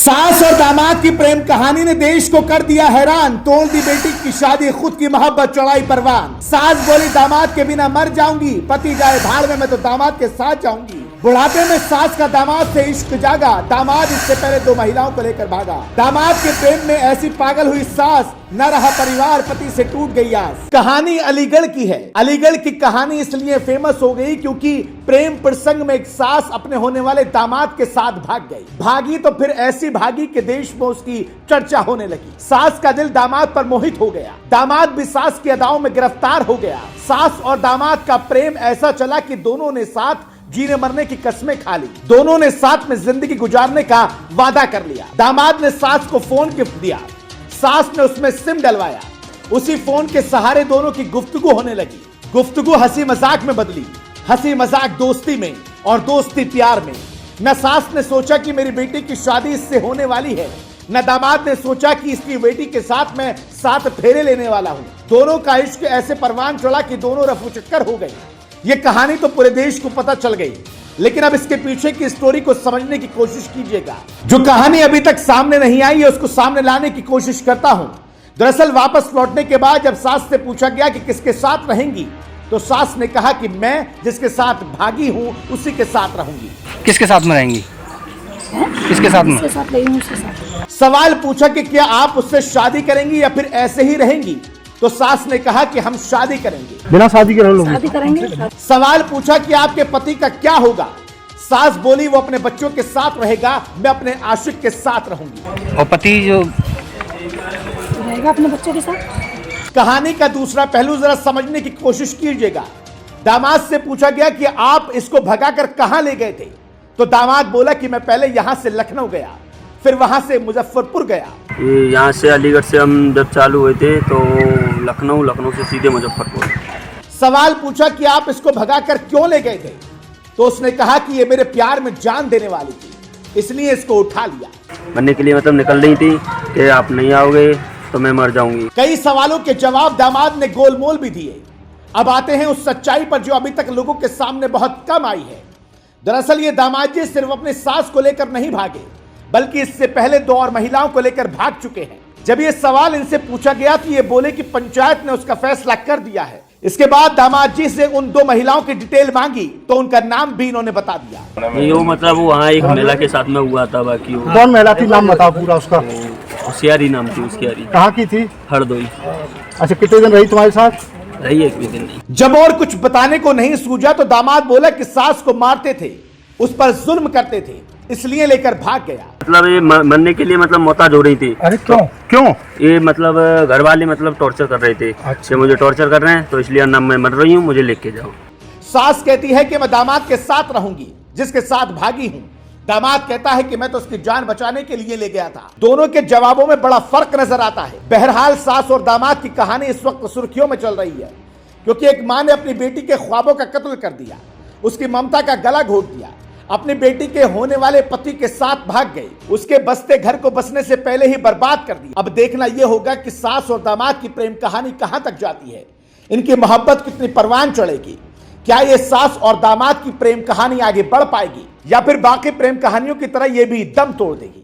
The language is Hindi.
सास और दामाद की प्रेम कहानी ने देश को कर दिया हैरान। तोड़ दी बेटी की शादी, खुद की मोहब्बत चढ़ाई परवान। सास बोली दामाद के बिना मर जाऊंगी, पति जाए भाड़ में मैं तो दामाद के साथ जाऊंगी। बुढ़ापे में सास का दामाद से इश्क जागा, दामाद इससे पहले 2 महिलाओं को लेकर भागा। दामाद के प्रेम में ऐसी पागल हुई सास, न रहा परिवार, पति से टूट गई आस। कहानी अलीगढ़ की है। अलीगढ़ की कहानी इसलिए फेमस हो गई क्योंकि प्रेम प्रसंग में एक सास अपने होने वाले दामाद के साथ भाग गई। भागी तो फिर ऐसी भागी कि देश में उसकी चर्चा होने लगी। सास का दिल दामाद पर मोहित हो गया, दामाद भी सास की अदाओं में गिरफ्तार हो गया। सास और दामाद का प्रेम ऐसा चला कि दोनों ने साथ जीने मरने की कस्में खा ली, दोनों ने साथ में जिंदगी गुजारने का वादा कर लिया। दामाद ने सास को फोन गिफ्ट दिया, सास ने उसमें सिम डलवाया। उसी फोन के सहारे दोनों की गुफ्तगू होने लगी। गुफ्तगू हंसी मजाक में बदली, हंसी मजाक दोस्ती में और दोस्ती प्यार में। न सास ने सोचा कि मेरी बेटी की शादी इससे होने वाली है, न दामाद ने सोचा कि इसकी बेटी के साथ मैं 7 फेरे लेने वाला हूं। दोनों का इश्क ऐसे परवान चढ़ा कि दोनों रफू चक्कर हो गए। ये कहानी तो पूरे देश को पता चल गई, लेकिन अब इसके पीछे की स्टोरी को समझने की कोशिश कीजिएगा। जो कहानी अभी तक सामने नहीं आई है उसको सामने लाने की कोशिश करता हूं। दरअसल वापस लौटने के बाद जब सास से पूछा गया कि किसके साथ रहेंगी, तो सास ने कहा कि मैं जिसके साथ भागी हूं उसी के साथ रहूंगी। किसके साथ में रहेंगी? किसके साथ में? उसके साथ रहेंगी, उसके साथ। सवाल पूछा कि क्या आप उससे शादी करेंगी या फिर ऐसे ही रहेंगी, तो सास ने कहा कि हम शादी करेंगे। बिना शादी के रह शादी करेंगे। सवाल पूछा कि आपके पति का क्या होगा, सास बोली वो अपने बच्चों के साथ रहेगा, मैं अपने आशिक के साथ रहूंगी। और पति जो रहेगा अपने बच्चों के साथ। कहानी का दूसरा पहलू जरा समझने की कोशिश कीजिएगा। दामाद से पूछा गया कि आप इसको भगाकर कहां ले गए थे, तो दामाद बोला कि मैं पहले यहां से लखनऊ गया, फिर वहां से मुजफ्फरपुर गया। यहाँ से अलीगढ़ से हम जब चालू हुए थे तो लखनऊ से सीधे मुजफ्फरपुर। सवाल पूछा कि आप इसको भगाकर क्यों ले गए थे, तो उसने कहा कि ये मेरे प्यार में जान देने वाली थी, इसलिए इसको उठा लिया। बनने के लिए मतलब निकल रही थी कि आप नहीं आओगे तो मैं मर जाऊंगी। कई सवालों के जवाब दामाद ने गोलमोल भी दिए। अब आते हैं उस सच्चाई पर जो अभी तक लोगों के सामने बहुत कम आई है। दरअसल ये दामाद जी सिर्फ अपने सास को लेकर नहीं भागे, बल्कि इससे पहले 2 और महिलाओं को लेकर भाग चुके हैं। जब ये सवाल इनसे पूछा गया तो ये बोले कि पंचायत ने उसका फैसला कर दिया है। इसके बाद दामाद जी से उन 2 महिलाओं की डिटेल मांगी तो उनका नाम भी इन्होंने बता दिया। ये वो मतलब वो वहाँ एक महिला के साथ में हुआ था। बाकी वो कौन महिला थी, नाम बताओ पूरा उसका। होशियारी नाम थी उसकी। कहाँ की थी? हरदोई। अच्छा, कितने दिन रही तुम्हारे साथ? रही एक भी दिन नहीं। जब और कुछ बताने को नहीं सूझा तो दामाद बोला कि सास को मारते थे, उस पर जुल्म करते थे, इसलिए लेकर भाग गया। मतलब ये मरने के लिए मतलब मोहताज हो रही थी। अरे क्यों? ये मतलब घर वाले मतलब टॉर्चर कर रहे थे। अच्छा। मुझे टॉर्चर कर रहे हैं तो इसलिए ना मैं मर रही हूँ, मुझे लेके जाओ। सास कहती है कि मैं दामाद के साथ रहूंगी जिसके साथ भागी हूं। दामाद कहता है कि मैं तो उसकी जान बचाने के लिए ले गया था। दोनों के जवाबों में बड़ा फर्क नजर आता है। बहरहाल सास और दामाद की कहानी इस वक्त सुर्खियों में चल रही है, क्योंकि एक मां ने अपनी बेटी के ख्वाबों का कत्ल कर दिया, उसकी ममता का गला घोट दिया, अपनी बेटी के होने वाले पति के साथ भाग गई, उसके बसते घर को बसने से पहले ही बर्बाद कर दिया। अब देखना यह होगा कि सास और दामाद की प्रेम कहानी कहां तक जाती है, इनकी मोहब्बत कितनी परवान चढ़ेगी। क्या ये सास और दामाद की प्रेम कहानी आगे बढ़ पाएगी या फिर बाकी प्रेम कहानियों की तरह ये भी दम तोड़ देगी।